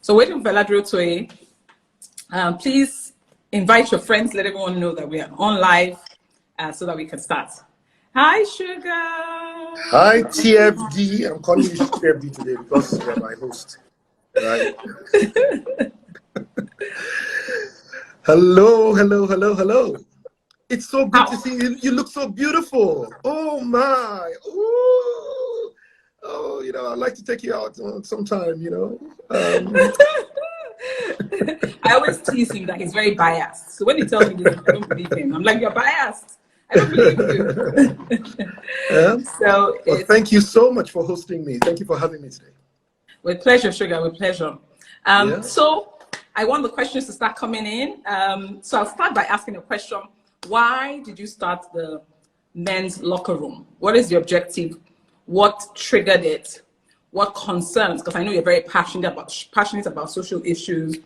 So waiting for Fela Durotoye. Please invite your friends, let everyone know that we are on live so that we can start. Hi, Sugar. Hi, TFD. I'm calling you TFD today because you are my host, right? Hello, hello, hello, hello. It's so good to see you. You look so beautiful. Oh, my. Ooh. Oh, I'd like to take you out sometime, I always tease him that he's very biased. So when he tells me this, I don't believe him. I'm like, you're biased. I don't believe you. Well, thank you so much for hosting me. Thank you for having me today. With pleasure, Sugar, with pleasure. So I want the questions to start coming in. So I'll start by asking a question. Why did you start the men's locker room? What is the objective? What triggered it? What concerns? Because I know you're very passionate about social issues,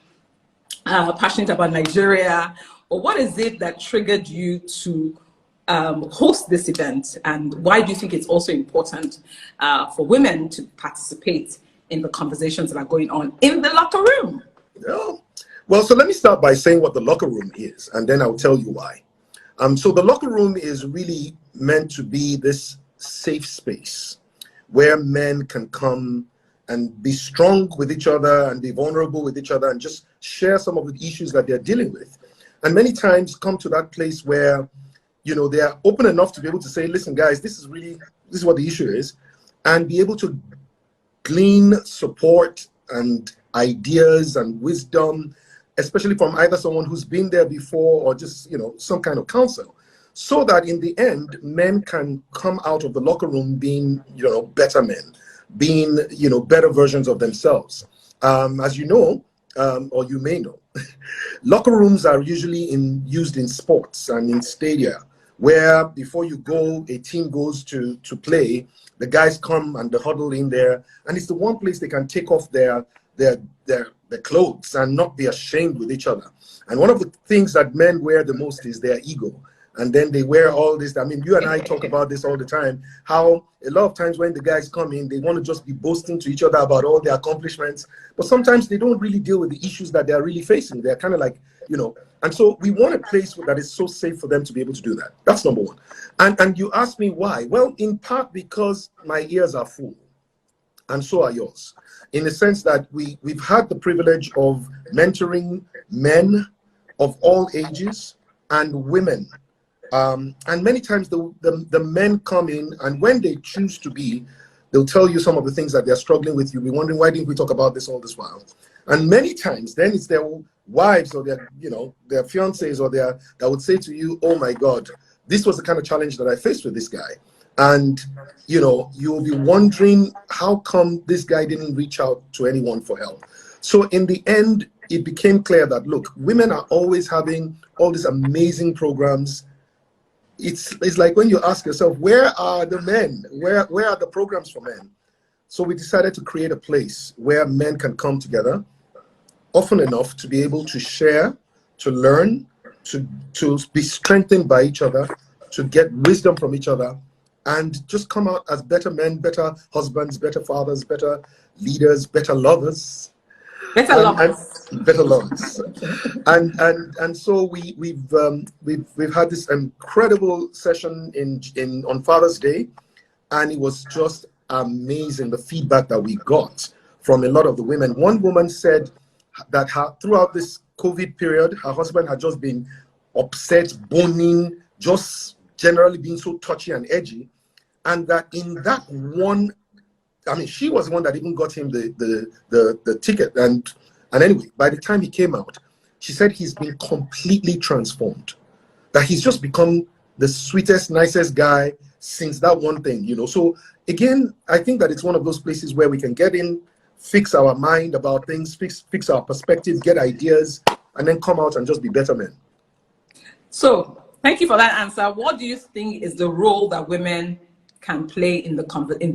passionate about Nigeria. Or what is it that triggered you to host this event? And why do you think it's also important for women to participate in the conversations that are going on in the locker room? Yeah. Well, so let me start by saying what the locker room is, and then I'll tell you why. So the locker room is really meant to be this safe space where men can come and be strong with each other and be vulnerable with each other and just share some of the issues that they're dealing with. And many times come to that place where, they are open enough to be able to say, listen, guys, this is what the issue is, and be able to glean support and ideas and wisdom, especially from either someone who's been there before or just, some kind of counsel, so that in the end, men can come out of the locker room being, better men, being, better versions of themselves. As you know, or you may know, locker rooms are usually used in sports and in stadia, where before you go, a team goes to play, the guys come and they huddle in there, and it's the one place they can take off their clothes and not be ashamed with each other. And one of the things that men wear the most is their ego. And then they wear all this. I mean, you and I talk about this all the time, how a lot of times when the guys come in, they want to just be boasting to each other about all their accomplishments. But sometimes they don't really deal with the issues that they're really facing. They're kind of like, and so we want a place that is so safe for them to be able to do that. That's number one. And you ask me why? Well, in part because my ears are full, and so are yours, in the sense that we've had the privilege of mentoring men of all ages and women. And many times the men come in, and when they choose to be, they'll tell you some of the things that they're struggling with. You'll be wondering, why didn't we talk about this all this while? And many times then it's their wives or their fiancés or that would say to you, oh my God, this was the kind of challenge that I faced with this guy. And, you'll be wondering, how come this guy didn't reach out to anyone for help? So in the end, it became clear that, look, women are always having all these amazing programs. It's like when you ask yourself, where are the men? Where are the programs for men? So we decided to create a place where men can come together often enough to be able to share, to learn, to be strengthened by each other, to get wisdom from each other, and just come out as better men, better husbands, better fathers, better leaders, better lovers. Better lovers. Better lovers. And so we've had this incredible session on Father's Day, and it was just amazing, the feedback that we got from a lot of the women. One woman said that throughout this COVID period, her husband had just been upset, boning, just generally being so touchy and edgy, and that in that one, I mean, she was the one that even got him the ticket. And anyway, by the time he came out, she said he's been completely transformed, that he's just become the sweetest, nicest guy since that one thing, So again, I think that it's one of those places where we can get in, fix our mind about things, fix our perspective, get ideas, and then come out and just be better men. So thank you for that answer. What do you think is the role that women can play in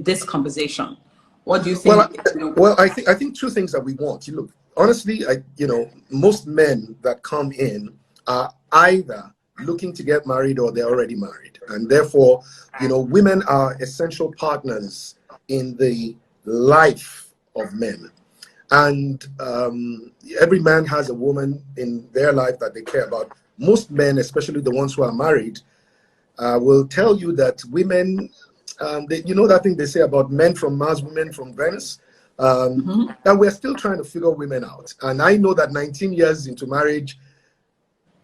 this conversation? What do you think? Well, I think two things that we want. Look, honestly, most men that come in are either looking to get married or they're already married, and therefore, women are essential partners in the life of men. And every man has a woman in their life that they care about. Most men, especially the ones who are married, will tell you that women, you know that thing they say about men from Mars, women from Venus, that we're still trying to figure women out. And I know that 19 years into marriage,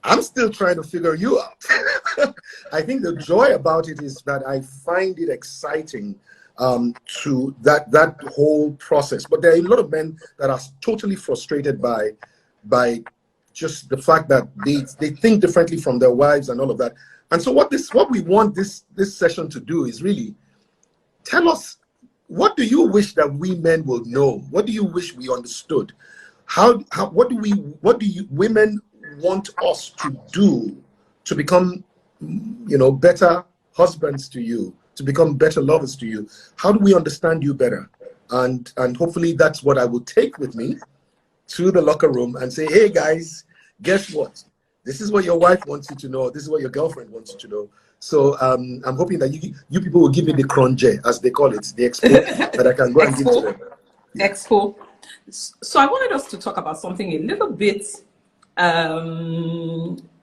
I'm still trying to figure you out. I think the joy about it is that I find it exciting to that whole process. But there are a lot of men that are totally frustrated by just the fact that they think differently from their wives and all of that. And so what we want this session to do is really tell us, what do you wish that we men will know? What do you wish we understood? What do you women want us to do to become, better husbands to you, to become better lovers to you? How do we understand you better? And hopefully that's what I will take with me to the locker room and say, hey guys, guess what? This is what your wife wants you to know. This is what your girlfriend wants you to know. So I'm hoping that you people will give me the cronje, as they call it, the expo, that I can go and give to them. Yeah. Expo. So I wanted us to talk about something a little bit,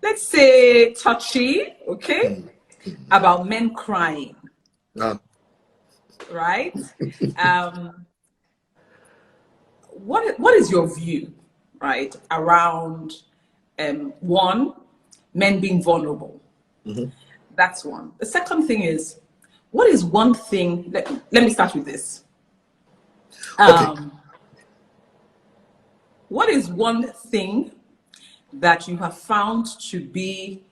let's say, touchy, okay? About men crying. Right? What is your view, right, around one, men being vulnerable? That's one. The second thing is, what is one thing, let me start with this. Okay. What is one thing that you have found to be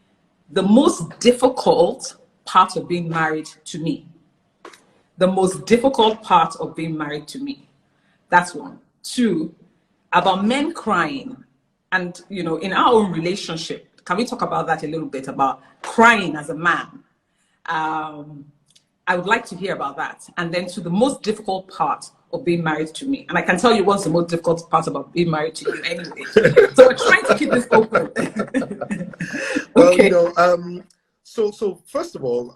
the most difficult part of being married to me? The most difficult part of being married to me. That's one. Two, about men crying. And, in our own relationship, can we talk about that a little bit, about crying as a man? I would like to hear about that. And then to the most difficult part of being married to me. And I can tell you what's the most difficult part about being married to you anyway. So we're trying to keep this open. Okay. Well, so first of all,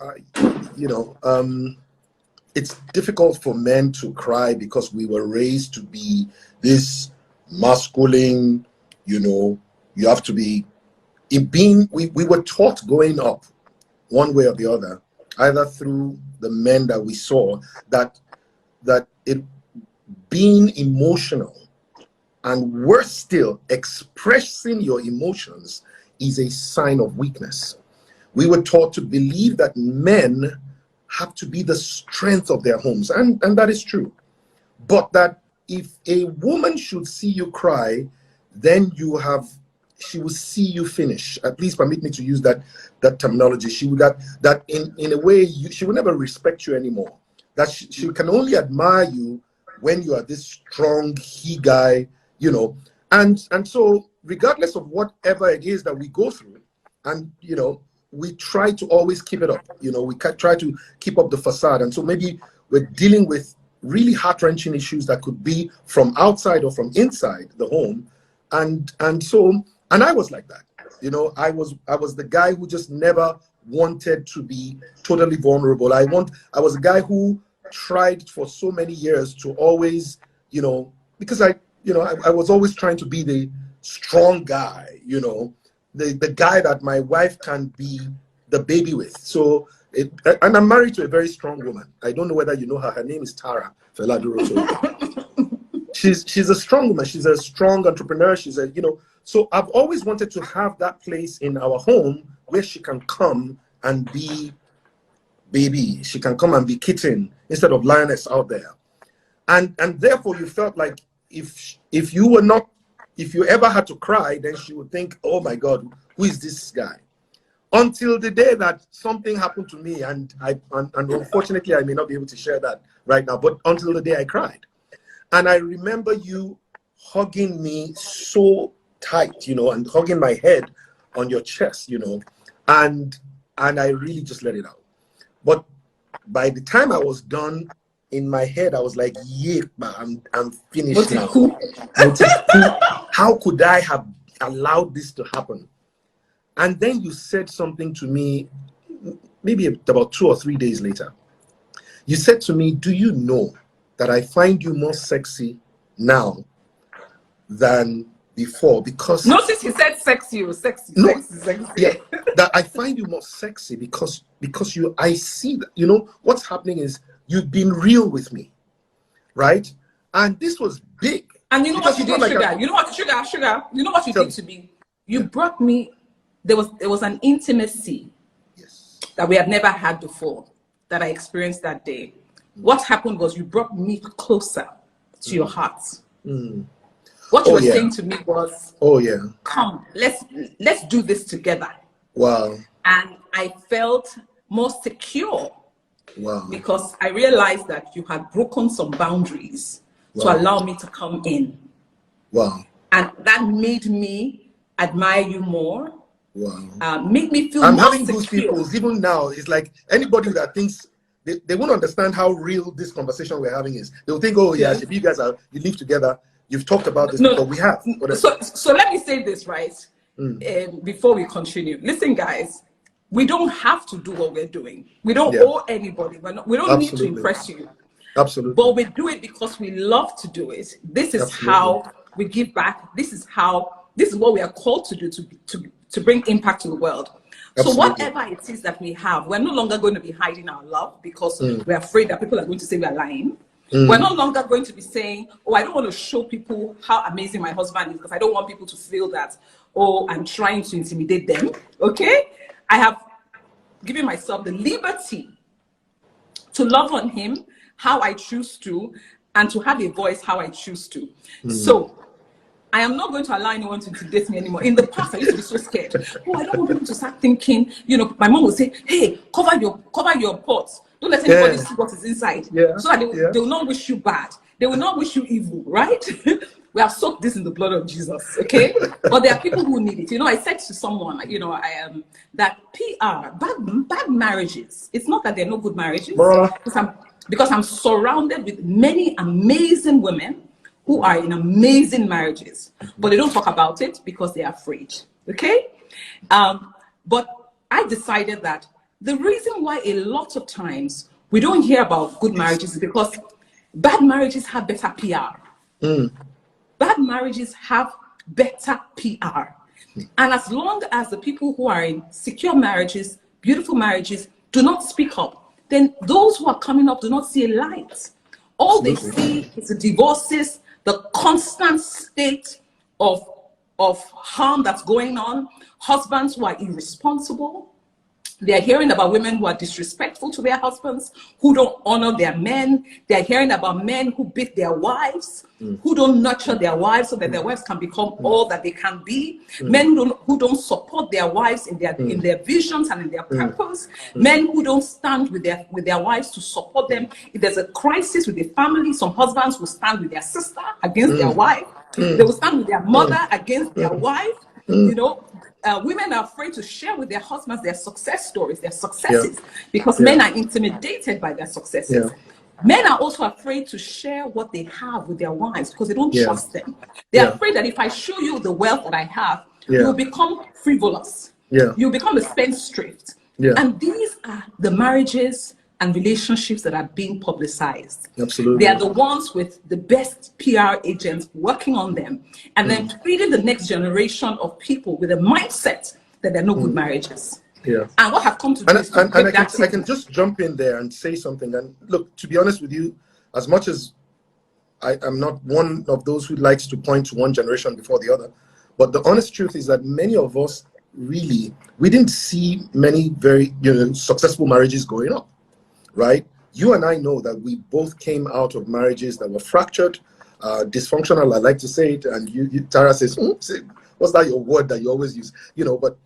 it's difficult for men to cry because we were raised to be this masculine, you have to be, we were taught growing up one way or the other, either through the men that we saw, that it being emotional, and worse still, expressing your emotions is a sign of weakness. We were taught to believe that men have to be the strength of their homes, and that is true. But that if a woman should see you cry, then she will see you finish. At least permit me to use that terminology. She would that in a way she will never respect you anymore. That she can only admire you when you are this strong he guy, and so regardless of whatever it is that we go through, and we try to always keep it up. We try to keep up the facade, and so maybe we're dealing with really heart-wrenching issues that could be from outside or from inside the home, and I was like that. I was the guy who just never wanted to be totally vulnerable. I was a guy who tried for so many years to always, because I was always trying to be the strong guy, the guy that my wife can be the baby with. So, and I'm married to a very strong woman. I don't know whether you know her. Her name is Tara Fela Durotoye. She's a strong woman. She's a strong entrepreneur. So I've always wanted to have that place in our home where she can come and be baby. She can come and be kitten instead of lioness out there. And therefore you felt like if you ever had to cry, then she would think, oh my God, who is this guy? Until the day that something happened to me, and unfortunately I may not be able to share that right now, but until the day I cried. And I remember you hugging me so tight, and hugging my head on your chest, and I really just let it out. But by the time I was done, in my head I was like, yeah, I'm finished now. How could I have allowed this to happen? And then you said something to me, maybe about 2 or 3 days later. You said to me, do you know that I find you more sexy now than before, because notice he said sexy, sexy. Yeah, that I find you more sexy because I see that, you know, what's happening is you've been real with me, right? And this was big. And you know what you did, Sugar? You know what, Sugar? You know what you did to me? You brought me, there was an intimacy that we had never had before, that I experienced that day. What happened was you brought me closer to your heart. What you were saying to me was, come, let's do this together. Wow. And I felt more secure. Wow. Because I realized that you had broken some boundaries to allow me to come in. Wow. And that made me admire you more. Wow. Made me feel I'm more having secure. goosebumps even now. It's like anybody that thinks they won't understand how real this conversation we're having is. They'll think, oh yeah, if you guys you live together, you've talked about this before. We have. So let me say this, right? Before we continue. Listen, guys, we don't have to do what we're doing. We don't owe anybody. We don't need to impress you. Absolutely. But we do it because we love to do it. This is how we give back. This is what we are called to do, to bring impact to the world. So whatever it is that we have, we're no longer going to be hiding our love because we're afraid that people are going to say we're lying. We're no longer going to be saying, oh, I don't want to show people how amazing my husband is because I don't want people to feel that, oh, I'm trying to intimidate them. Okay? I have given myself the liberty to love on him how I choose to, and to have a voice how I choose to. So I am not going to allow anyone to intimidate me anymore. In the past, I used to be so scared. Oh, I don't want people to start thinking, you know, my mom would say, hey, cover your pots. Don't let anybody see what is inside. So that they will not wish you bad. They will not wish you evil, right? We have soaked this in the blood of Jesus, okay? But there are people who need it. You know, I said to someone, you know, that PR, bad marriages, it's not that they're no good marriages. Because I'm surrounded with many amazing women who are in amazing marriages, but they don't talk about it because they're afraid, okay? But I decided that the reason why a lot of times we don't hear about good marriages is because bad marriages have better PR. Bad marriages have better PR. And as long as the people who are in secure marriages, beautiful marriages, do not speak up, then those who are coming up do not see a light. All they see is the divorces, the constant state of harm that's going on, husbands who are irresponsible. They're hearing about women who are disrespectful to their husbands, who don't honor their men. They're hearing about men who beat their wives, who don't nurture their wives so that their wives can become all that they can be. Men who don't support their wives in their visions and in their purpose. Men who don't stand with their wives to support them. If there's a crisis with the family, some husbands will stand with their sister against their wife. They will stand with their mother against their wife. You know, women are afraid to share with their husbands their success stories, their successes, because men are intimidated by their successes. Men are also afraid to share what they have with their wives because they don't trust them. They're afraid that if I show you the wealth that I have, you will become frivolous. You'll become a spendthrift. And these are the marriages and relationships that are being publicized. Absolutely. They are the ones with the best PR agents working on them and then feeding the next generation of people with a mindset that there are no good marriages. And what have come to do is to break that. I can just jump in there and say something. And look, to be honest with you, as much as I'm not one of those who likes to point to one generation before the other, but the honest truth is that many of us we didn't see many very successful marriages growing up. Right? You and I know that we both came out of marriages that were fractured, dysfunctional, I like to say it, and Tara says, what's that your word that you always use? You know, but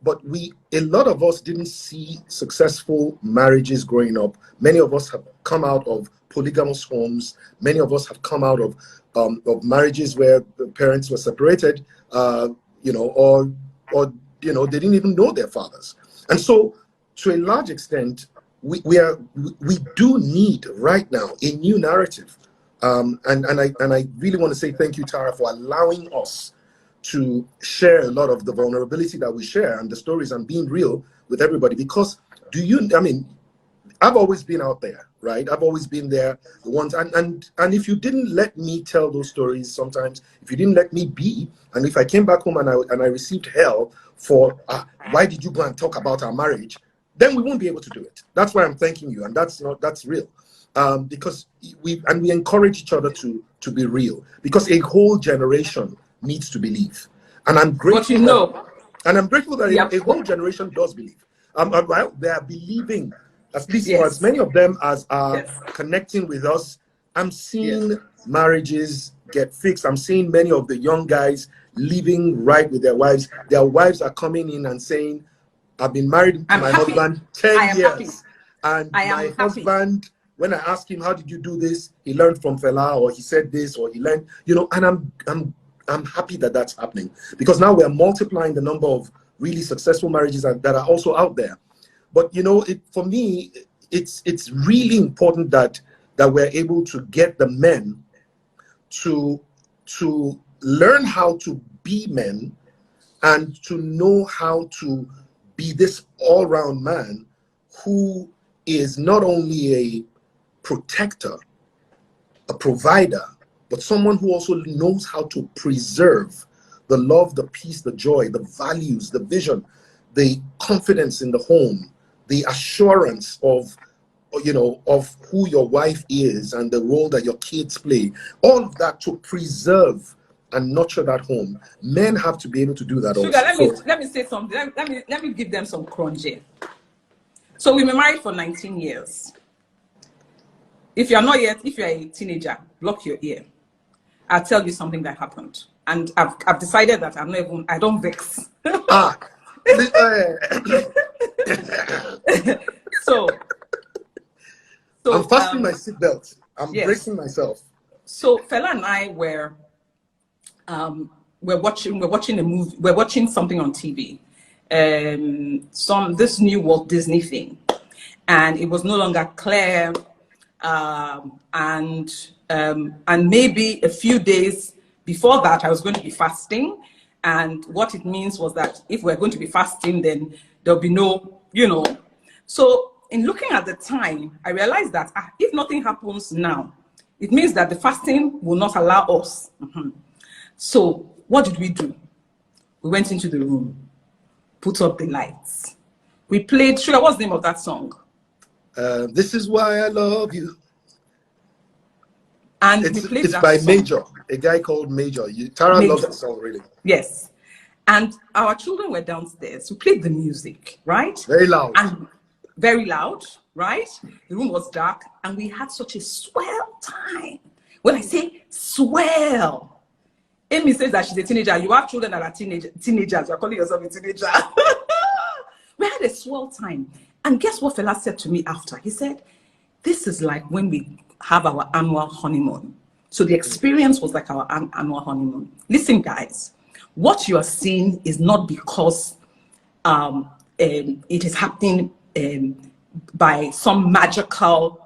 a lot of us didn't see successful marriages growing up. Many of us have come out of polygamous homes. Many of us have come out of marriages where the parents were separated, or they didn't even know their fathers. And so, to a large extent, we do need right now a new narrative, and I really want to say thank you, Tara, for allowing us to share a lot of the vulnerability that we share and the stories and being real with everybody. Because I've always been out there, right? I've always been there, the ones, and if you didn't let me tell those stories sometimes, if you didn't let me be, and if I came back home and I received hell for why did you go and talk about our marriage, then we won't be able to do it. That's why I'm thanking you, and that's real, because we encourage each other to be real, because a whole generation needs to believe, and I'm grateful. I'm grateful that a whole generation does believe. They are believing, at least for as many of them as are connecting with us. I'm seeing marriages get fixed. I'm seeing many of the young guys living right with their wives. Their wives are coming in and saying, I've been married to my husband 10 years. And my husband, when I ask him, how did you do this? He learned from Fela, or he said this, or he learned, and I'm happy that that's happening, because now we're multiplying the number of really successful marriages that are also out there. But for me, it's really important that we're able to get the men to learn how to be men, and to know how to be this all-round man who is not only a protector, a provider, but someone who also knows how to preserve the love, the peace, the joy, the values, the vision, the confidence in the home, the assurance of who your wife is and the role that your kids play. All of that to preserve and nurture that home. Men have to be able to do that. Sugar, also. let me say something. Let me give them some crunch here. So we've been married for 19 years. If you're a teenager, block your ear. I'll tell you something that happened. And I've decided that I don't vex. So I'm fastening my seatbelt. I'm bracing myself. So Fela and I we're watching a movie. We're watching something on TV. This new Walt Disney thing, and it was no longer clear. And maybe a few days before that, I was going to be fasting. And what it means was that if we're going to be fasting, then there'll be no, So in looking at the time, I realized that if nothing happens now, it means that the fasting will not allow us. So what did we do? We went into the room, put up the lights. We played, Sugar, what's the name of that song? This Is Why I Love You. And it's by song. Major, a guy called Major. Tara loves the song, really. Yes. And our children were downstairs. We played the music, right? Very loud. And very loud, right? The room was dark, and we had such a swell time. When I say swell, Amy says that she's a teenager. You have children that are teenagers. You're calling yourself a teenager. We had a swell time. And guess what Fela said to me after? He said, this is like when we have our annual honeymoon. So the experience was like our annual honeymoon. Listen, guys, what you are seeing is not because it is happening by some magical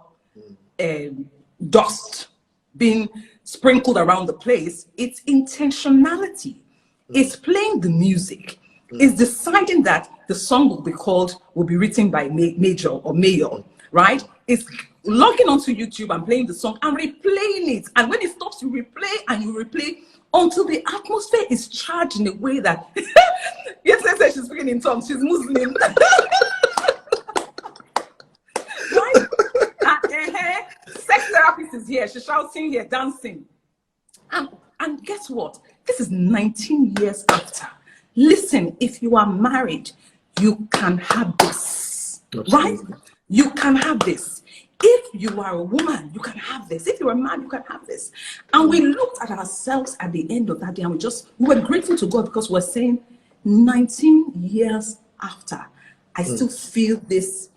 dust being sprinkled around the place. It's intentionality. It's playing the music. It's deciding that the song will be written by Major or Mayor, right? It's logging onto YouTube and playing the song and replaying it. And when it stops, you replay and you replay until the atmosphere is charged in a way that yes, she's speaking in tongues, she's Muslim. Right? Sex therapist is here, she's shouting here, dancing. And guess what? This is 19 years after. Listen, if you are married, you can have this. Absolutely. Right? You can have this. If you are a woman, you can have this. If you're a man, you can have this. And we looked at ourselves at the end of that day, and we were grateful to God, because we're saying 19 years after, I still feel this,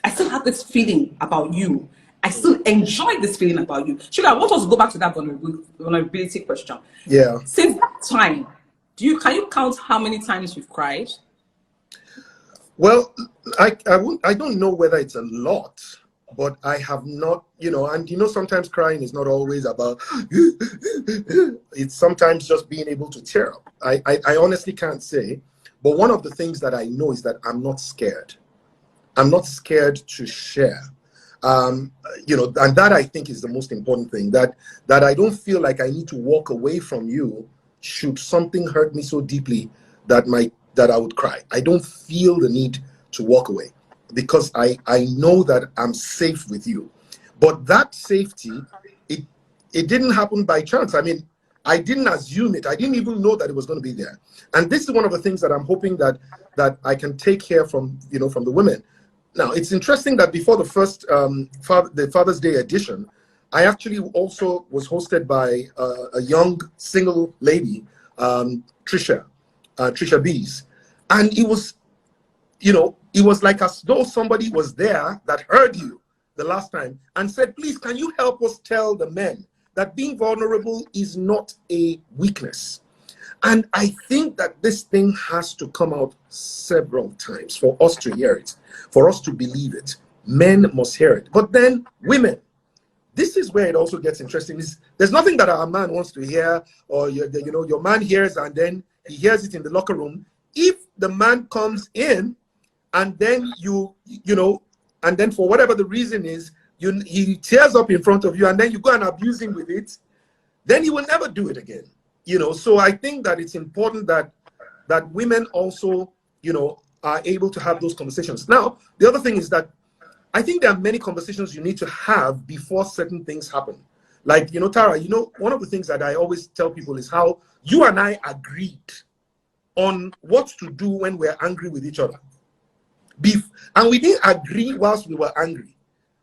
I still have this feeling about you. I still enjoy this feeling about you. Sugar, I want us to go back to that vulnerability question. Yeah. Since that time, can you count how many times you've cried? Well, I don't know whether it's a lot, but I have not, and sometimes crying is not always about, it's sometimes just being able to tear up. I honestly can't say, but one of the things that I know is that I'm not scared. I'm not scared to share. You know, and that I think is the most important thing, that I don't feel like I need to walk away from you should something hurt me so deeply that I would cry. I don't feel the need to walk away because I know that I'm safe with you. But that safety, it didn't happen by chance. I mean, I didn't assume it. I didn't even know that it was going to be there. And this is one of the things that I'm hoping that I can take here from, you know, from the women. Now, it's interesting that before the first the Father's Day edition, I actually also was hosted by a young single lady, Trisha Bees. And it was, you know, it was like as though somebody was there that heard you the last time and said, please, can you help us tell the men that being vulnerable is not a weakness? And I think that this thing has to come out several times for us to hear it, for us to believe it. Men must hear it. But then women, this is where it also gets interesting. There's nothing that a man wants to hear, or you know, your man hears and then he hears it in the locker room. If the man comes in and then you know, and then for whatever the reason is, he tears up in front of you and then you go and abuse him with it, then he will never do it again. You know, so I think that it's important that women also, you know, are able to have those conversations. Now, the other thing is that I think there are many conversations you need to have before certain things happen. Like, you know, Tara, you know, one of the things that I always tell people is how you and I agreed on what to do when we're angry with each other. And we didn't agree whilst we were angry.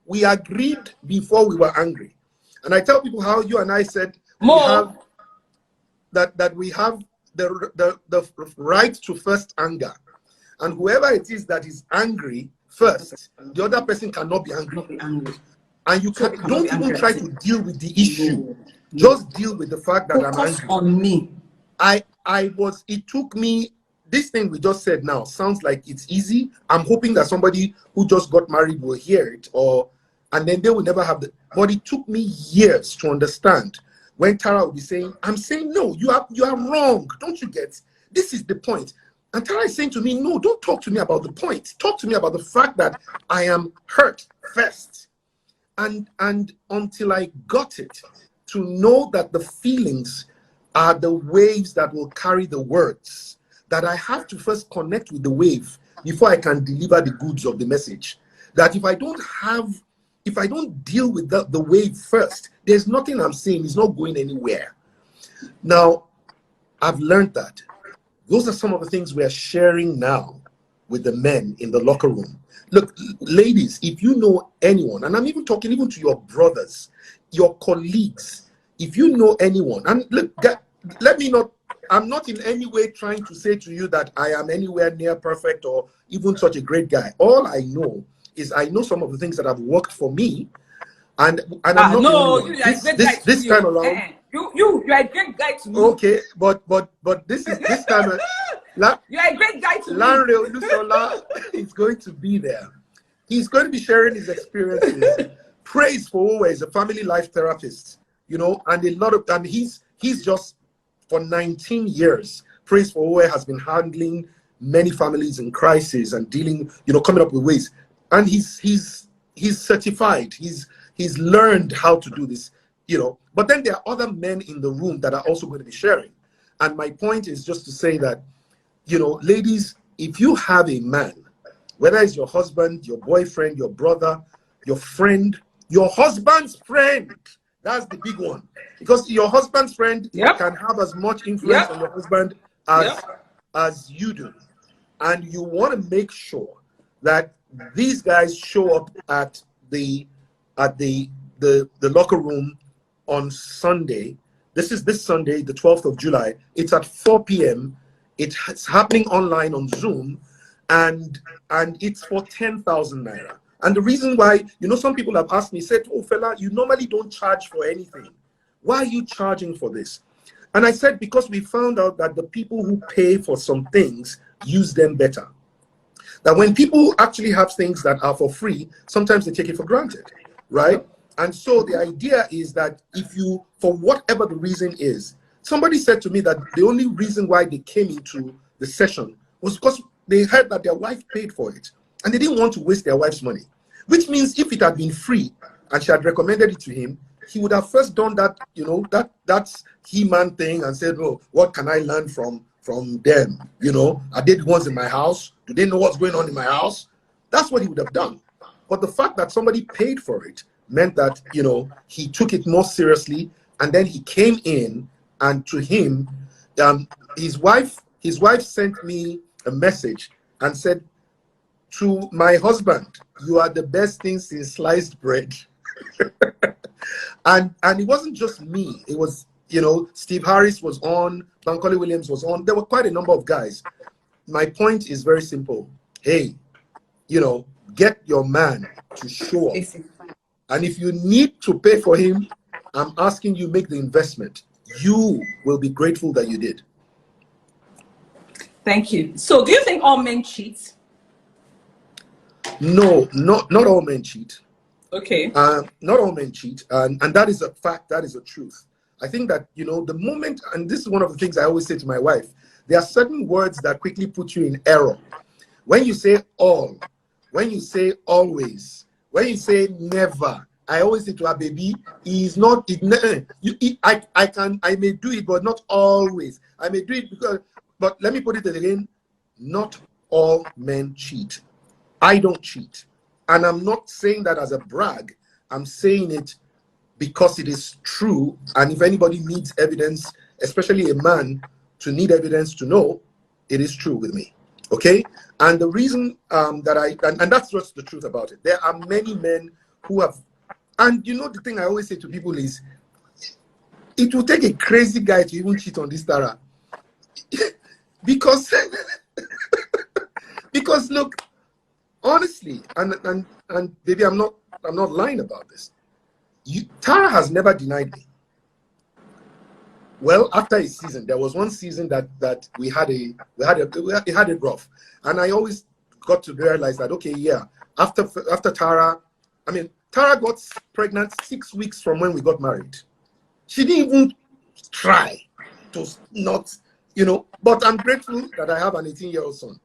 We agreed before we were angry. And I tell people how you and I said we have that we have the right to first anger. And whoever it is that is angry first, the other person cannot be angry. And you don't even try to deal with the issue. Just deal with the fact that I'm angry. On me. It took me, this thing we just said now sounds like it's easy. I'm hoping that somebody who just got married will hear it, and then they will never have but it took me years to understand. When Tara will be saying, I'm saying, no, you are wrong. Don't you get? This is the point. And Tara is saying to me, no, don't talk to me about the point. Talk to me about the fact that I am hurt first. And until I got it, to know that the feelings are the waves that will carry the words, that I have to first connect with the wave before I can deliver the goods of the message. That if I don't deal with the wave first, there's nothing I'm saying. It's not going anywhere. Now, I've learned that. Those are some of the things we are sharing now with the men in the locker room. Look, ladies, if you know anyone, and I'm even talking even to your brothers, your colleagues, if you know anyone, and look, I'm not in any way trying to say to you that I am anywhere near perfect or even such a great guy. All I know is I know some of the things that have worked for me, and I'm not the only one. This time around. You are a great guy to me. Okay, but this time you are a great guy to Lanre Olusola is going to be there. He's going to be sharing his experiences. Praise for Owe is a family life therapist, you know, and a lot of time he's just for 19 years. Praise for Owe has been handling many families in crisis and dealing, you know, coming up with ways. And he's certified. He's learned how to do this, you know. But then there are other men in the room that are also going to be sharing. And my point is just to say that, you know, ladies, if you have a man, whether it's your husband, your boyfriend, your brother, your friend, your husband's friend, that's the big one. Because your husband's friend can have as much influence on your husband as you do. And you want to make sure that these guys show up at the locker room on Sunday. This is this Sunday, the 12th of July. It's at 4 p.m. It's happening online on Zoom, and it's for 10,000 naira. And the reason why, you know, some people have asked me, said, oh, Fela, you normally don't charge for anything. Why are you charging for this? And I said, because we found out that the people who pay for some things use them better. That when people actually have things that are for free, sometimes they take it for granted, right? And so the idea is that if you, for whatever the reason is, somebody said to me that the only reason why they came into the session was because they heard that their wife paid for it. and they didn't want to waste their wife's money. Which means if it had been free and she had recommended it to him, he would have first done that, you know, that's he-man thing and said, oh, what can I learn from them? You know, are they the ones in my house? Do they know what's going on in my house? That's what he would have done. But the fact that somebody paid for it meant that, you know, he took it more seriously, and then he came in, and to him, his wife sent me a message and said, to my husband, you are the best thing since sliced bread. and it wasn't just me. It was, you know, Steve Harris was on, Bankole Williams was on. There were quite a number of guys. My point is very simple. Hey, you know, get your man to show up. And if you need to pay for him, I'm asking you, make the investment. You will be grateful that you did. Thank you. So do you think all men cheat? No, not all men cheat. Okay. Not all men cheat. And that is a fact. That is a truth. I think that, you know, the moment, and this is one of the things I always say to my wife, there are certain words that quickly put you in error. When you say all, when you say always, when you say never, I always say to her, baby, is not, I may do it, but not always. I may do it because, but let me put it again, not all men cheat. I don't cheat. And I'm not saying that as a brag. I'm saying it because it is true. And if anybody needs evidence, especially a man, to need evidence to know, it is true with me. Okay? And the reason and that's just the truth about it. There are many men who have, and you know, the thing I always say to people is, it will take a crazy guy to even cheat on this Tara. because look, honestly, and baby, I'm not lying about this. Tara has never denied me. Well, after a season, there was one season that we had it rough, and I always got to realize that, okay, yeah, after Tara, I mean, Tara got pregnant 6 weeks from when we got married. She didn't even try to not, you know, but I'm grateful that I have an 18-year-old son.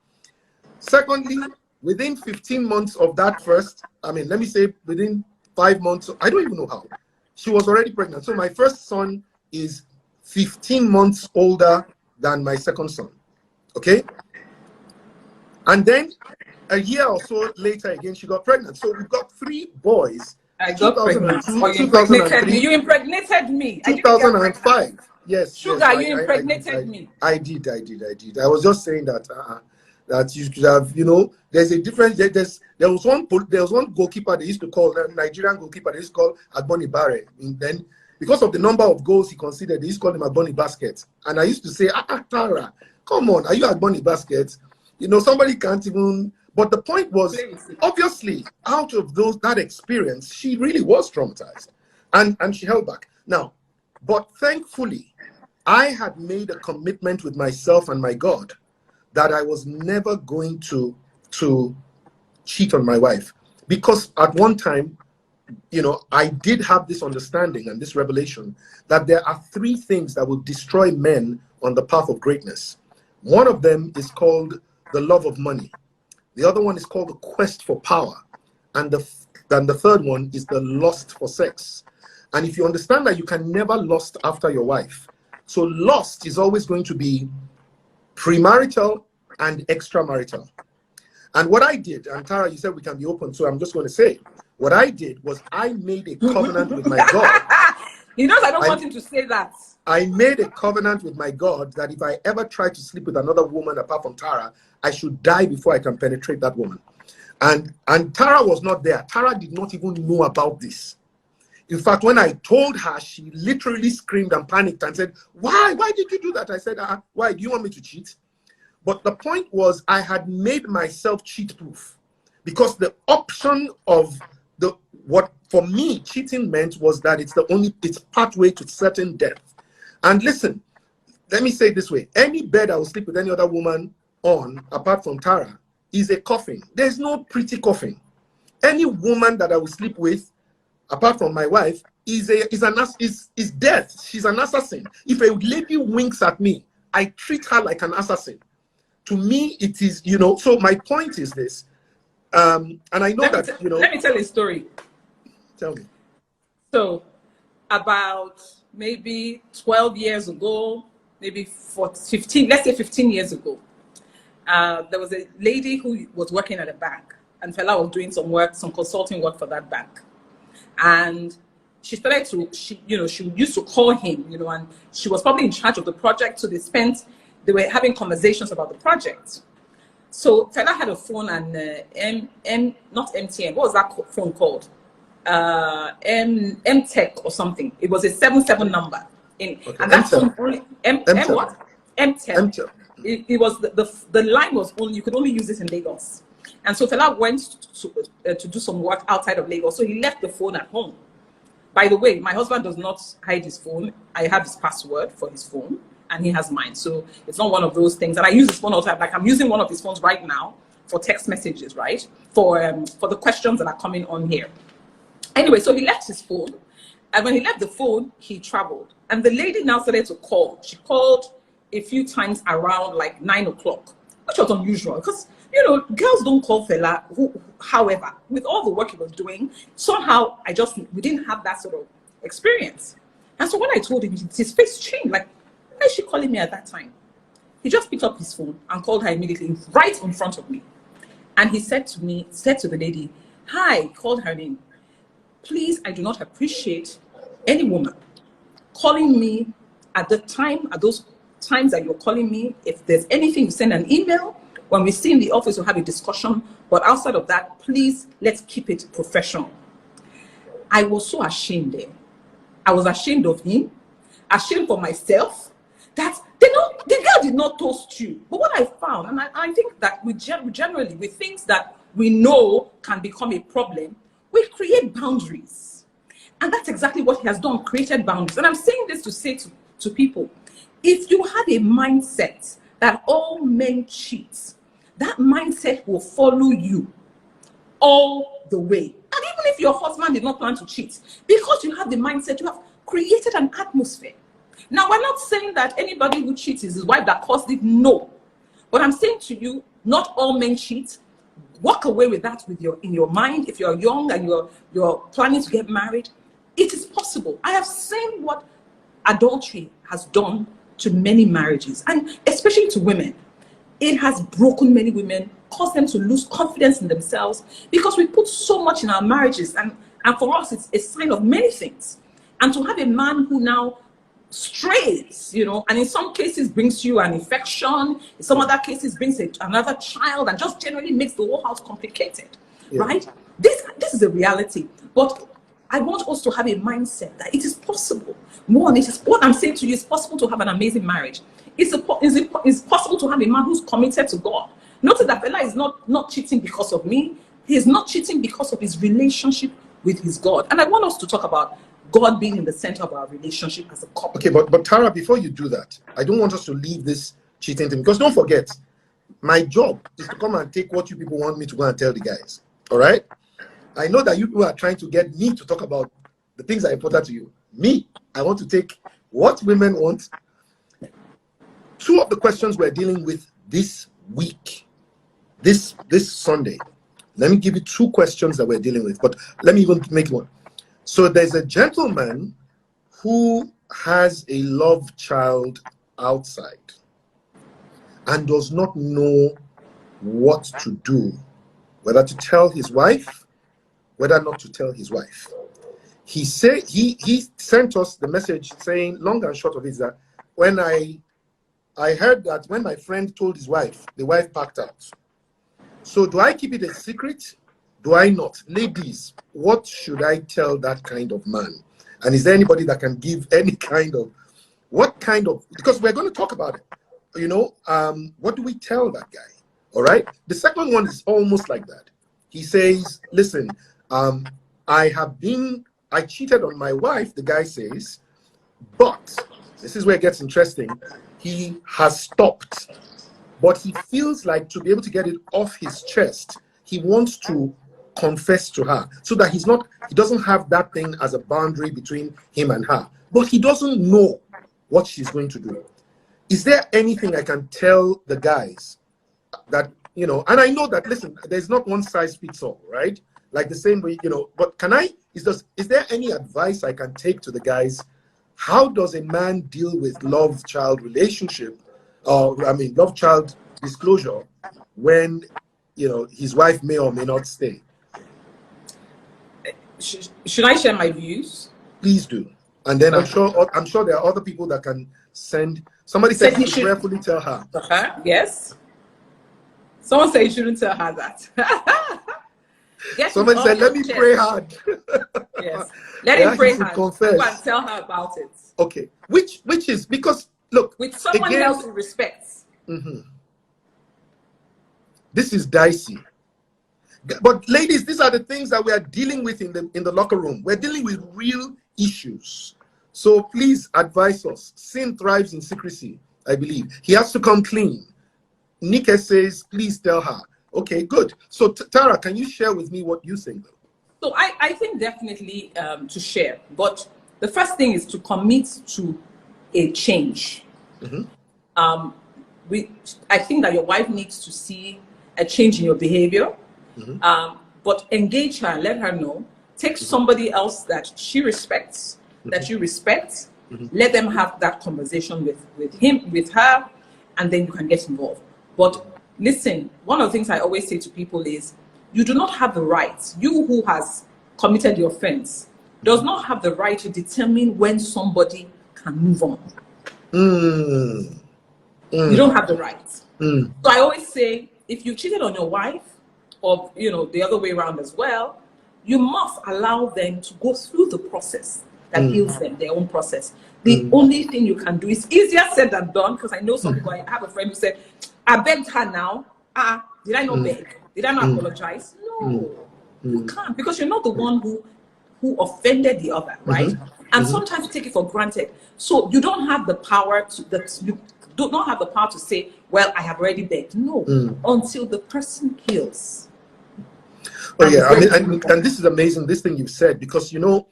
Secondly, within 15 months of that first, I mean, let me say within 5 months, I don't even know how, she was already pregnant. So my first son is 15 months older than my second son, okay? And then a year or so later again, she got pregnant. So we've got 3 boys. I got pregnant. Oh, you impregnated me. You impregnated me. 2005. Yes. Sugar, yes, you impregnated me. I did. I was just saying that that you could have, you know, there's a difference. There was one goalkeeper they used to call, Nigerian goalkeeper, they used to call Agboni Bare. And then because of the number of goals he considered, they used to call him Agboni Basket. And I used to say, Tara, come on, are you Agboni Basket? You know, somebody can't even. But the point was, obviously, out of that experience, she really was traumatized, and she held back. Now, but thankfully, I had made a commitment with myself and my God that I was never going to cheat on my wife, because at one time, you know, I did have this understanding and this revelation that there are 3 things that will destroy men on the path of greatness. One of them is called the love of money. The other one is called the quest for power. And then the third one is the lust for sex. And if you understand that you can never lust after your wife, so lust is always going to be premarital and extramarital. And what I did, and Tara, you said we can be open, so I'm just going to say, what I did was I made a covenant with my God. He knows I don't want him to say that. I made a covenant with my God that if I ever try to sleep with another woman apart from Tara, I should die before I can penetrate that woman. And Tara was not there. Tara did not even know about this. In fact, when I told her, she literally screamed and panicked and said, why did you do that? I said, why, do you want me to cheat? But the point was, I had made myself cheat proof, because the option of what for me cheating meant was that it's pathway to certain death. And listen, let me say it this way: any bed I will sleep with any other woman on apart from Tara is a coffin. There's no pretty coffin. Any woman that I will sleep with apart from my wife is death. She's an assassin. If a lady winks at me, I treat her like an assassin. To me, it is, you know. So my point is this: And I know that, Let me tell you a story. Tell me. So, about maybe 12 years ago, maybe 15, let's say 15 years ago, there was a lady who was working at a bank, and Fela was doing some consulting work for that bank. And she started to, she used to call him, and she was probably in charge of the project. So they were having conversations about the project. So Fela had a phone and not MTN. What was that phone called? M-Tech or something. It was a 77 number. And that phone only what? M-Tech. It was the line was only, you could only use it in Lagos. And so Fela went to do some work outside of Lagos. So he left the phone at home. By the way, my husband does not hide his phone. I have his password for his phone, and he has mine. So it's not one of those things. And I use his phone all the time. Like I'm using one of his phones right now for text messages, right? For the questions that are coming on here. Anyway, so he left his phone. And when he left the phone, he traveled. And the lady now started to call. She called a few times around like 9 o'clock, which was unusual because, girls don't call Fela. However, with all the work he was doing, somehow we didn't have that sort of experience. And so when I told him, his face changed. Like, why is she calling me at that time? He just picked up his phone and called her immediately right in front of me. And he said to the lady, "Hi," called her name. "Please, I do not appreciate any woman calling me at those times that you're calling me. If there's anything, you send an email. When we see in the office, we'll have a discussion. But outside of that, please, let's keep it professional." I was so ashamed there. I was ashamed of him, ashamed for myself, that the girl did not toast you. But what I found, and I think that generally, with things that we know can become a problem, we create boundaries. And that's exactly what he has done, created boundaries. And I'm saying this to say to people, if you have a mindset that all men cheat, that mindset will follow you all the way. And even if your husband did not plan to cheat, because you have the mindset, you have created an atmosphere. Now, we're not saying that anybody who cheats is his wife that caused it. No. But I'm saying to you, not all men cheat. Walk away with that in your mind. If you're young and you're planning to get married, it is possible. I have seen what adultery has done to many marriages, and especially to women. It has broken many women, caused them to lose confidence in themselves, because we put so much in our marriages, and for us it's a sign of many things. And to have a man who now strays, and in some cases brings you an infection, in some other cases brings another child, and just generally makes the whole house complicated, right? This is a reality. But I want us to have a mindset that it is possible. What I'm saying to you, it's possible to have an amazing marriage. It's possible to have a man who's committed to God. Notice that Fela is not cheating because of me. He's not cheating because of his relationship with his God. And I want us to talk about God being in the center of our relationship as a couple. Okay, but Tara, before you do that, I don't want us to leave this cheating thing, because don't forget, my job is to come and take what you people want me to go and tell the guys. All right? I know that you people are trying to get me to talk about the things that are important to you. Me, I want to take what women want. Two of the questions we're dealing with this week, this Sunday. Let me give you two questions that we're dealing with, but let me even make one. So there's a gentleman who has a love child outside and does not know what to do, whether to tell his wife, whether not to tell his wife. He sent us the message saying, long and short of it, is that when I heard that when my friend told his wife, the wife packed out. So do I keep it a secret? Do I not? Ladies, what should I tell that kind of man? And is there anybody that can give any kind of, because we're going to talk about it. What do we tell that guy? All right. The second one is almost like that. He says, listen, I cheated on my wife, the guy says, but this is where it gets interesting. He has stopped, but he feels like to be able to get it off his chest, he wants to confess to her so that he doesn't have that thing as a boundary between him and her, but he doesn't know what she's going to do. Is there anything I can tell the guys that, you know, and I know that, listen, there's not one size fits all, right? Like the same way, you know, but is there any advice I can take to the guys? How does a man deal with love-child relationship, love-child disclosure when, you know, his wife may or may not stay? Should I share my views? Please do. And then okay. I'm sure there are other people that can send. Somebody said you should prayerfully tell her. Yes. Someone said you shouldn't tell her that. Somebody said, let me pray hard. Yes. Let him pray hard. Confess. Go and tell her about it. Okay. Which is, because, look. With someone else who respects. Mm-hmm. This is dicey. But ladies, these are the things that we are dealing with in the locker room. We're dealing with real issues. So please advise us. Sin thrives in secrecy, I believe. He has to come clean. Nika says, please tell her. Okay, good. So Tara, can you share with me what you think? So I think definitely to share. But the first thing is to commit to a change. Mm-hmm. I think that your wife needs to see a change in your behavior. Mm-hmm. But engage her, let her know. Take mm-hmm. somebody else that she respects, mm-hmm. that you respect. Mm-hmm. Let them have that conversation with him, with her, and then you can get involved. But listen, one of the things I always say to people is, you do not have the right, you who has committed the offense, does not have the right to determine when somebody can move on. You don't have the right. So I always say, if you cheated on your wife, or you know, the other way around as well, you must allow them to go through the process that heals them, their own process. The only thing you can do is easier said than done, because I know some people, I have a friend who said, I begged her now. Did I not beg? Did I not apologize? No, you can't, because you're not the one who offended the other, right? And sometimes you take it for granted. So you don't have the power to say, well, I have already begged. No, until the person heals. Oh yeah, I mean, and this is amazing, this thing you've said, because you know,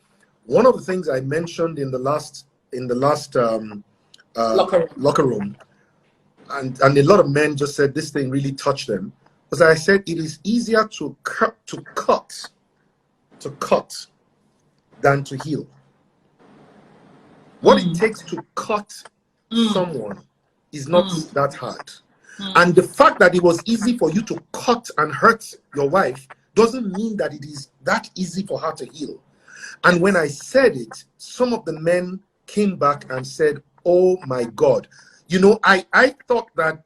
one of the things I mentioned in the last locker room, and a lot of men just said this thing really touched them, was I said it is easier to cut than to heal. What it takes to cut someone is not that hard. And the fact that it was easy for you to cut and hurt your wife doesn't mean that it is that easy for her to heal. And when I said it, some of the men came back and said, oh my God. You know, I thought that,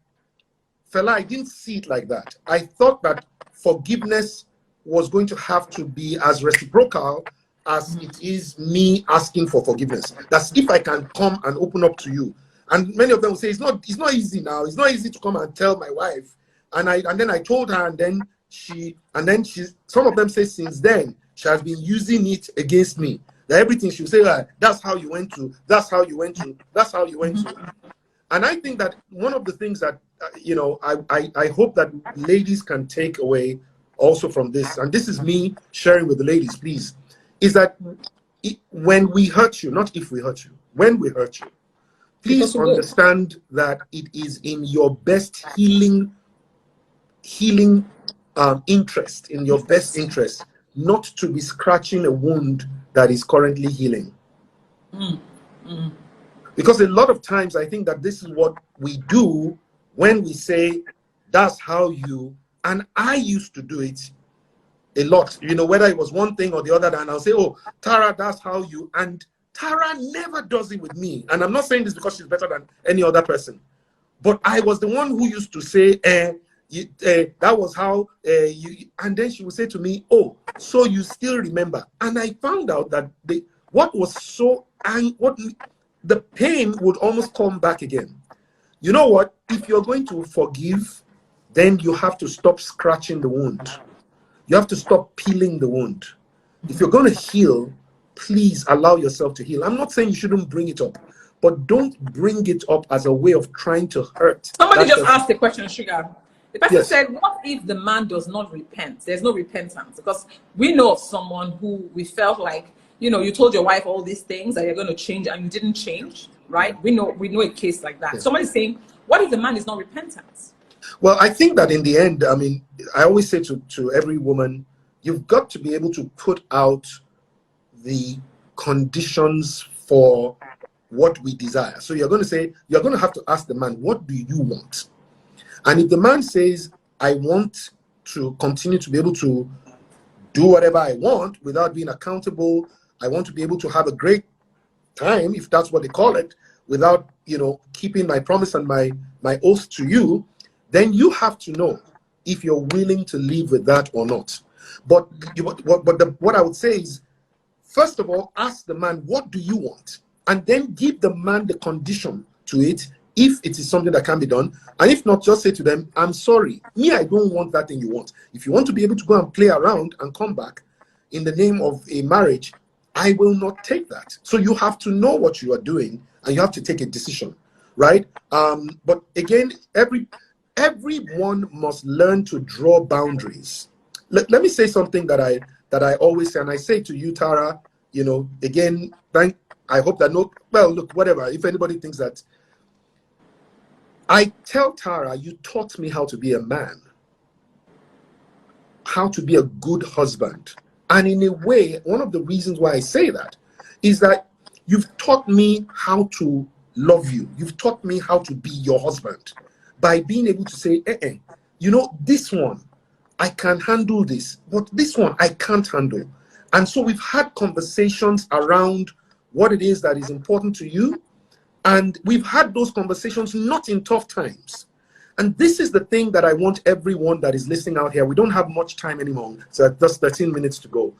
Fela, I didn't see it like that. I thought that forgiveness was going to have to be as reciprocal as it is me asking for forgiveness. That's if I can come and open up to you. And many of them will say, it's not easy now. It's not easy to come and tell my wife. And then I told her, and then some of them say since then, she has been using it against me. That everything she'll say, that's how you went to, that's how you went to, that's how you went to. And I think that one of the things that, you know, I hope that ladies can take away also from this, and this is me sharing with the ladies, please, is that when we hurt you, not if we hurt you, when we hurt you, please understand that it is in your best healing interest, in your best interest, not to be scratching a wound that is currently healing. Because a lot of times I think that this is what we do when we say, that's how you, and I used to do it a lot, you know, whether it was one thing or the other, and I'll say, oh, Tara, that's how you, and Tara never does it with me. And I'm not saying this because she's better than any other person, but I was the one who used to say, that was how you, and then she would say to me, oh, so you still remember. And I found out that the pain would almost come back again. You know what? If you're going to forgive, then you have to stop scratching the wound. You have to stop peeling the wound. If you're going to heal, please allow yourself to heal. I'm not saying you shouldn't bring it up, but don't bring it up as a way of trying to hurt. Somebody just asked a question, Sugar. The person said, what if the man does not repent? There's no repentance. Because we know of someone who we felt like, you know, you told your wife all these things that you're going to change and you didn't change, right? We know a case like that. Somebody's saying, what if the man is not repentant? Well, I think that in the end, I mean, I always say to every woman, you've got to be able to put out the conditions for what we desire. So you're going to have to ask the man, what do you want? And if the man says, I want to continue to be able to do whatever I want without being accountable, I want to be able to have a great time, if that's what they call it, without, keeping my promise and my oath to you, then you have to know if you're willing to live with that or not. But what I would say is, first of all, ask the man, what do you want? And then give the man the condition to it, if it is something that can be done. And if not, just say to them, I'm sorry, me, I don't want that thing you want. If you want to be able to go and play around and come back in the name of a marriage, I will not take that. So you have to know what you are doing, and you have to take a decision, right? But again, everyone must learn to draw boundaries. Let me say something that I always say, and I say to you, Tara, again, I hope that look, whatever, if anybody thinks that, I tell Tara, you taught me how to be a man, how to be a good husband. And in a way, one of the reasons why I say that is that you've taught me how to love you. You've taught me how to be your husband by being able to say, this one, I can handle this, but this one I can't handle. And so we've had conversations around what it is that is important to you. And we've had those conversations not in tough times. And this is the thing that I want everyone that is listening out here. We don't have much time anymore, so just 13 minutes to go.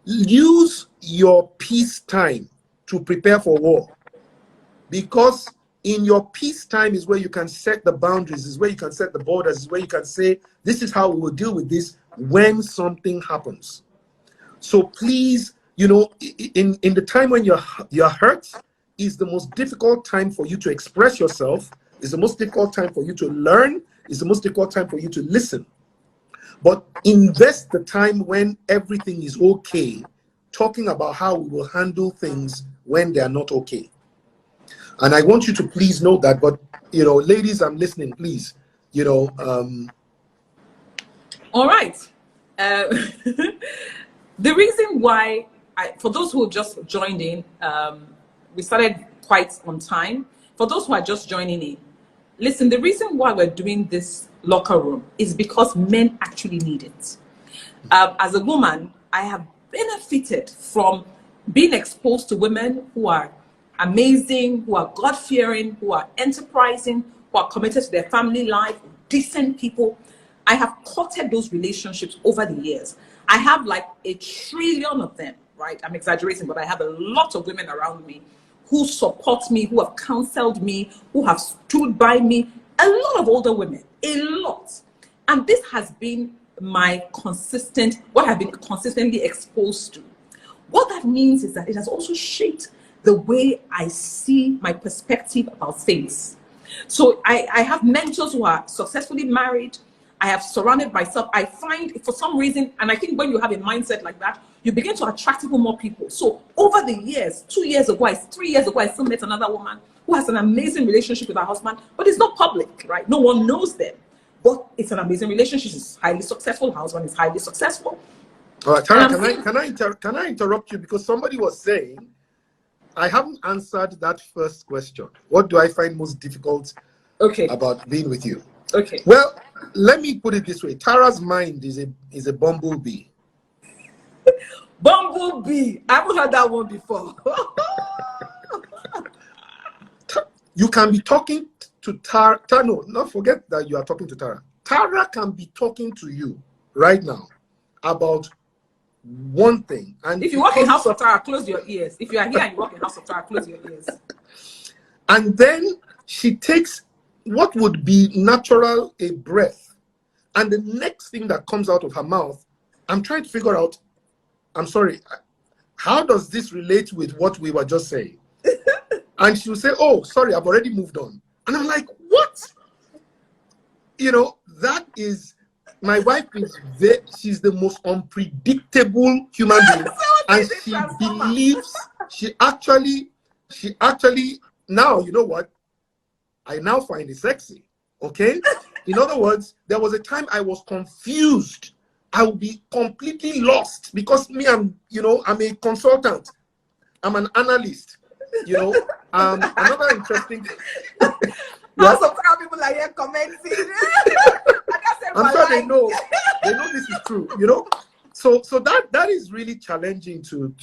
Use your peace time to prepare for war. Because in your peace time is where you can set the boundaries, is where you can set the borders, is where you can say, this is how we will deal with this when something happens. So please, in the time when you're hurt, is the most difficult time for you to express yourself, is the most difficult time for you to learn, is the most difficult time for you to listen. But invest the time when everything is okay, talking about how we will handle things when they are not okay. And I want you to please know that, but, ladies, I'm listening, please, All right. The reason why, for those who just joined in, we started quite on time. For those who are just joining in, listen, the reason why we're doing this locker room is because men actually need it. As a woman, I have benefited from being exposed to women who are amazing, who are God-fearing, who are enterprising, who are committed to their family life, decent people. I have courted those relationships over the years. I have like 1 trillion of them, right? I'm exaggerating, but I have a lot of women around me who support me, who have counseled me, who have stood by me. A lot of older women, a lot. And this has been what I've been consistently exposed to. What that means is that it has also shaped the way I see my perspective about things. So I have mentors who are successfully married. I have surrounded myself. I find, for some reason, and I think when you have a mindset like that, you begin to attract even more people. So over the years, 2 years ago, 3 years ago, I still met another woman who has an amazing relationship with her husband, but it's not public, right? No one knows them. But it's an amazing relationship. She's highly successful. Her husband is highly successful. All right, Tara, can I interrupt you? Because somebody was saying, I haven't answered that first question. What do I find most difficult about being with you? Okay. Well, let me put it this way. Tara's mind is a bumblebee. Bumblebee. I haven't heard that one before. You can be talking to Tara. No, not forget that you are talking to Tara. Tara can be talking to you right now about one thing. And if you walk in House of Tara, close your ears. If you are here and you walk in House of Tara, close your ears. And then she takes what would be natural, a breath, and the next thing that comes out of her mouth, I'm trying to figure out, I'm sorry, how does this relate with what we were just saying? And she'll say, oh, sorry, I've already moved on. And I'm like, what? That is, my wife is she's the most unpredictable human being. And she believes, she actually, now, you know what? I now find it sexy. Okay? In other words, there was a time I was confused. I would be completely lost because me, I'm a consultant. I'm an analyst. Another interesting thing. Now sometimes people are here commenting. I'm sure they know this is true, So that is really challenging to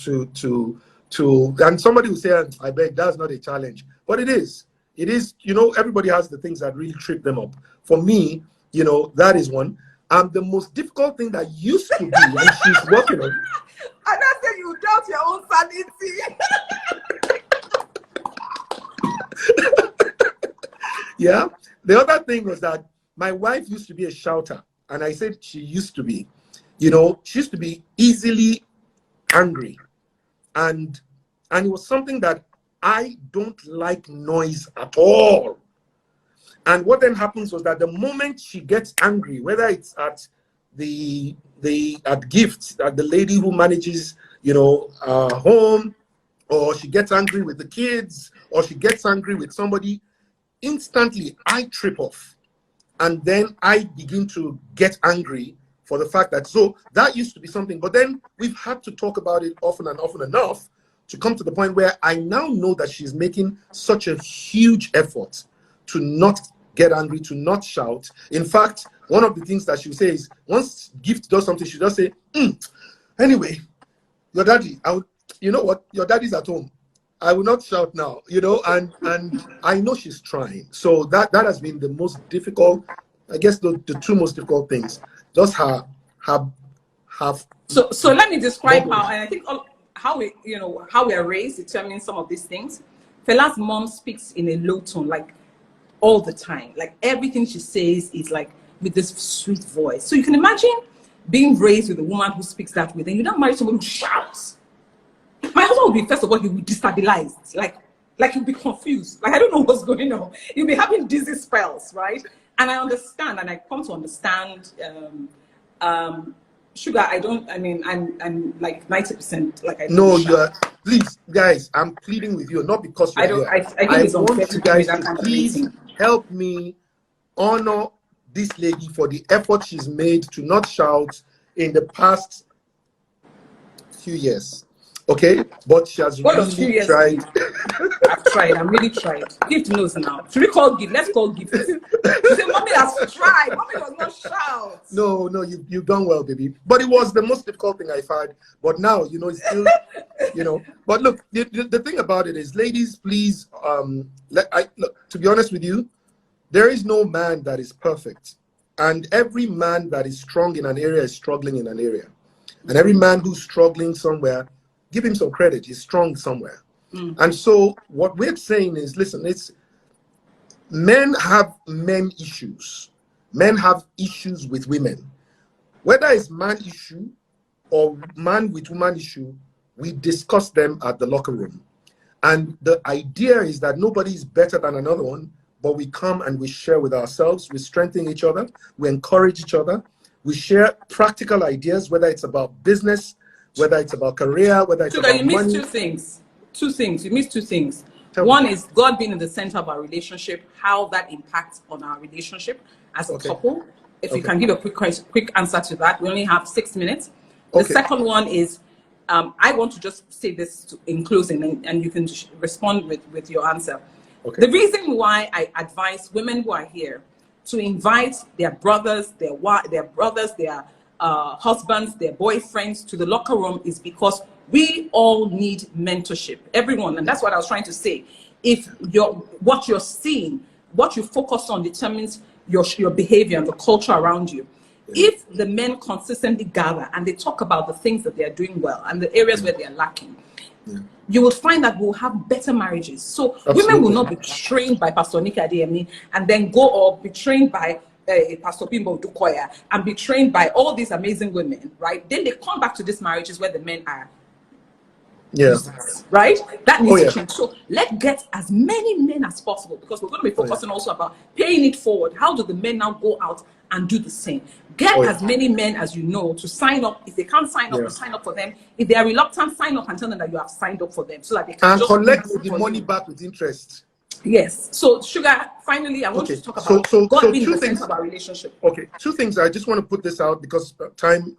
and somebody will say, I bet that's not a challenge. But it is. It is, everybody has the things that really trip them up. For me, that is one. The most difficult thing that used to be, and she's working on. And that's when you doubt your own sanity. Yeah. The other thing was that my wife used to be a shouter. And I said she used to be. She used to be easily angry. And it was something that I don't like noise at all. And what then happens was that the moment she gets angry, whether it's at at gifts, at the lady who manages, home, or she gets angry with the kids, or she gets angry with somebody, instantly I trip off. And then I begin to get angry for the fact that, so that used to be something, but then we've had to talk about it often and often enough to come to the point where I now know that she's making such a huge effort to not get angry, to not shout. In fact, one of the things that she'll say is, once Gift does something, she'll just say, anyway, your daddy, you know what, your daddy's at home. I will not shout now, and I know she's trying. So that has been the most difficult, I guess the two most difficult things. Just have. So let me describe how, and I think how we are raised determines some of these things. Fela's mom speaks in a low tone, like all the time. Like everything she says is like with this sweet voice. So you can imagine being raised with a woman who speaks that way. Then you don't marry someone who shouts. My husband will be, first of all, he will be destabilized. Like he'll be confused. Like, I don't know what's going on. He'll be having dizzy spells, right? And I understand, and I come to understand, Sugar, I'm like 90%, like I don't No, you are, please, guys, I'm pleading with you, not because you're here. I think it's unfair want you guys to please help me honor this lady for the effort she's made to not shout in the past few years. Okay, but she has really tried. I've tried. I'm really tried. Gift knows now. Should we call Gift? Let's call Gift. She said, "Mommy has tried. Mommy does not shout." No, you've done well, baby. But it was the most difficult thing I've had. But now, it's still, But look, the thing about it is, ladies, please, look. To be honest with you, there is no man that is perfect, and every man that is strong in an area is struggling in an area, and every man who's struggling somewhere, give him some credit. He's strong somewhere. And so what we're saying is, listen, men have men issues. Men have issues with women. Whether it's man issue or man with woman issue, we discuss them at the locker room. And the idea is that nobody is better than another one, but we come and we share with ourselves. We strengthen each other. We encourage each other. We share practical ideas, whether it's about business, whether it's about career, whether it's about money. You missed two things. You missed two things. One is God being in the center of our relationship, how that impacts on our relationship as a couple. If you can give a quick answer to that. We only have 6 minutes. The second one is, I want to just say this in closing, and you can respond with your answer. The reason why I advise women who are here to invite their brothers, their husbands, their boyfriends to the locker room is because we all need mentorship, everyone. And that's what I was trying to say. If what you're seeing, what you focus on determines your behavior and the culture around you. If the men consistently gather and they talk about the things that they are doing well and the areas where they are lacking, you will find that we'll have better marriages. So women will not be trained by Pastor Nika Adeyemi and then go or be trained by Pastor Bimbo Dukoya and be trained by all these amazing women, right? Then they come back to these marriages where the men are right? That needs to change. So let's get as many men as possible, because we're going to be focusing also about paying it forward. How do the men now go out and do the same? Get as many men as you know to sign up. If they can't sign up, you sign up for them. If they are reluctant, sign up and tell them that you have signed up for them so that they can collect the money back with interest. Yes. So, Sugar, finally, I want you to talk about God being the center of our relationship. Okay, two things. I just want to put this out because time.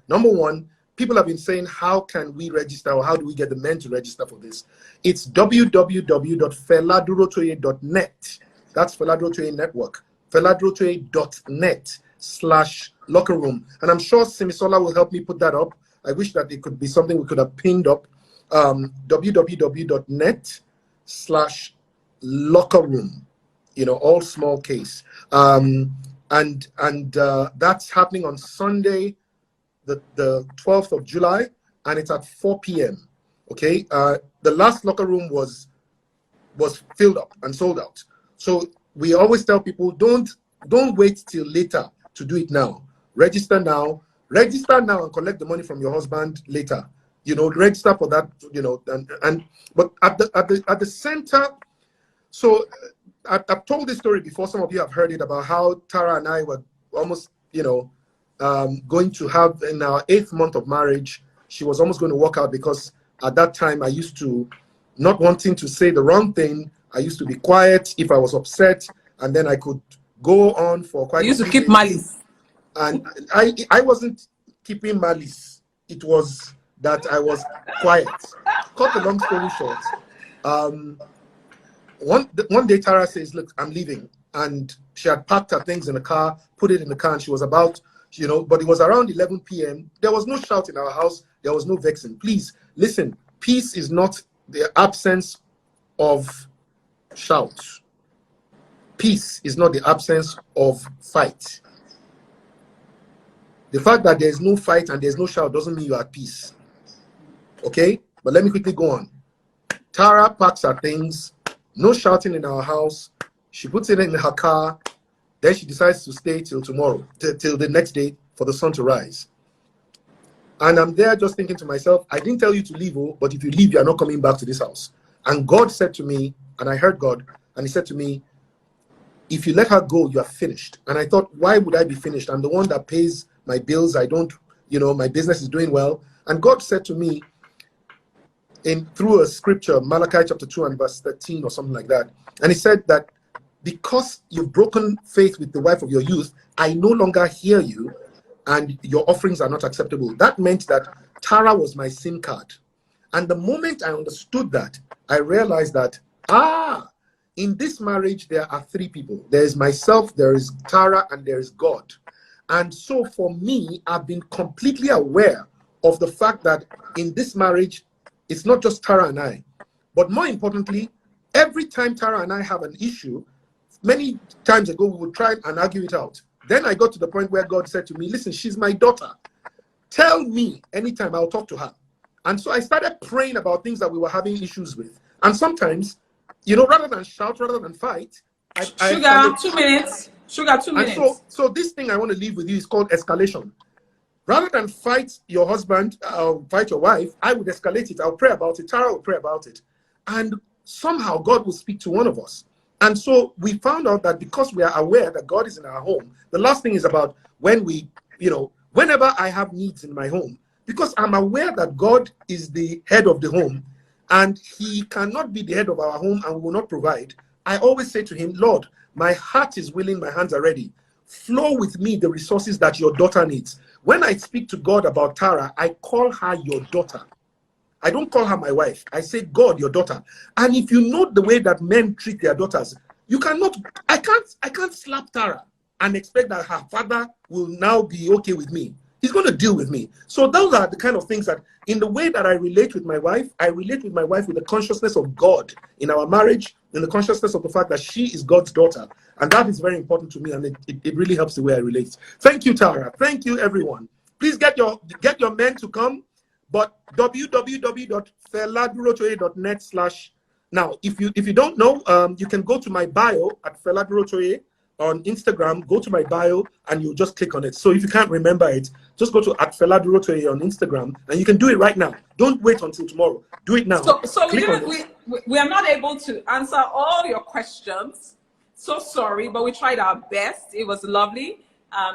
Number one, people have been saying, how can we register or how do we get the men to register for this? It's www.feladurotoye.net. That's Fela Durotoye Network. feladurotoye.net/locker room. And I'm sure Simisola will help me put that up. I wish that it could be something we could have pinned up. www.net/locker room, all small case. And that's happening on Sunday, the 12th of July, and it's at 4 p.m. Okay, the last locker room was filled up and sold out. So we always tell people, don't wait till later to do it now. Register now and collect the money from your husband later. Register for that. But at the center. So I've told this story before. Some of you have heard it about how Tara and I were almost, going to have, in our 8th month of marriage, she was almost going to walk out because at that time I used to, not wanting to say the wrong thing, I used to be quiet if I was upset, and then I could go on for quite. You used to keep malice. And I wasn't keeping malice. It was that I was quiet. Cut the long story short. One day Tara says, look, I'm leaving. And she had packed her things in the car, put it in the car, and she was about, but it was around 11 p.m. There was no shout in our house. There was no vexing. Please, listen, peace is not the absence of shout. Peace is not the absence of fight. The fact that there's no fight and there's no shout doesn't mean you're at peace. Okay? But let me quickly go on. Tara packs her things. No shouting in our house. She puts it in her car. Then she decides to stay till tomorrow, till the next day for the sun to rise. And I'm there just thinking to myself, I didn't tell you to leave, but if you leave, you're not coming back to this house. And God said to me, and I heard God, and he said to me, if you let her go, you are finished. And I thought, why would I be finished? I'm the one that pays my bills. I don't, my business is doing well. And God said to me, through a scripture, Malachi chapter 2 and verse 13 or something like that. And he said that because you've broken faith with the wife of your youth, I no longer hear you and your offerings are not acceptable. That meant that Tara was my SIM card. And the moment I understood that, I realized that, in this marriage, there are 3 people. There is myself, there is Tara, and there is God. And so for me, I've been completely aware of the fact that in this marriage, it's not just Tara and I, but more importantly, every time Tara and I have an issue, many times ago, we would try and argue it out. Then I got to the point where God said to me, listen, she's my daughter. Tell me anytime, I'll talk to her. And so I started praying about things that we were having issues with. And sometimes, rather than shout, rather than fight, Sugar, 2 minutes. Sugar, 2 minutes. And so this thing I want to leave with you is called escalation. Rather than fight your husband, fight your wife, I would escalate it. I'll pray about it. Tara will pray about it. And somehow God will speak to one of us. And so we found out that because we are aware that God is in our home, the last thing is about when we, whenever I have needs in my home, because I'm aware that God is the head of the home and he cannot be the head of our home and will not provide. I always say to him, Lord, my heart is willing, my hands are ready. Flow with me the resources that your daughter needs. When I speak to God about Tara, I call her your daughter. I don't call her my wife. I say, God, your daughter. And if you know the way that men treat their daughters, I can't slap Tara and expect that her father will now be okay with me. He's going to deal with me. So those are the kind of things that in the way that I relate with my wife, I relate with my wife with the consciousness of God in our marriage, in the consciousness of the fact that she is God's daughter. And that is very important to me, and it really helps the way I relate. Thank you, Tara. Thank you, everyone. Please get your men to come, but www.feladurotoye.net/ Now, if you don't know, you can go to my bio at Fela Durotoye on Instagram. Go to my bio and you just click on it. So if you can't remember it, just go to at Fela Durotoye on Instagram, and you can do it right now. Don't wait until tomorrow. Do it now. So we are not able to answer all your questions. So sorry, but we tried our best. It was lovely.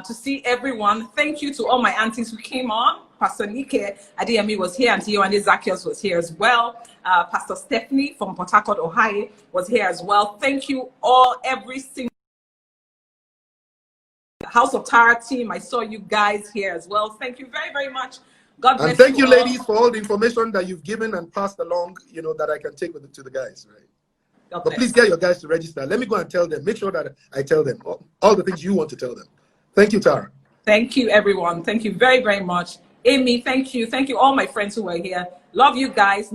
to see everyone. Thank you to all my aunties who came on. Pastor Nike Adeyemi was here, Auntie Yohane Zacchaeus was here as well. Pastor Stephanie from Port Harcourt, Ohio was here as well. Thank you all, every single House of Tara team. I saw you guys here as well. Thank you very, very much. God bless you. And thank you, all. ladies, for all the information that you've given and passed along, you know, that I can take to the guys, right? But please get your guys to register. Let me go and tell them. Make sure that I tell them all the things you want to tell them. Thank you, Tara. Thank you, everyone. Thank you very, very much. Amy, thank you. Thank you, all my friends who were here. Love you guys.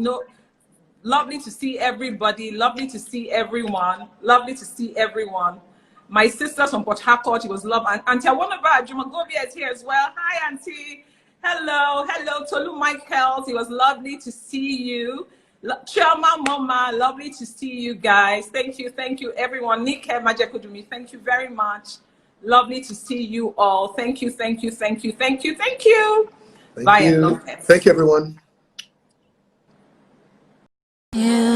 Lovely to see everybody. Lovely to see everyone. Lovely to see everyone. My sisters from Port Harcourt, it was love. And Auntie Awanaba Jumagobia is here as well. Hi, Auntie. Hello. Hello, Tolu Michaels. It was lovely to see you. Chioma Mama, lovely to see you guys. Thank you, everyone. Nike Majakudumi, thank you very much. Lovely to see you all. Thank you. Thank Bye you. and love. Thank you, everyone. Yeah.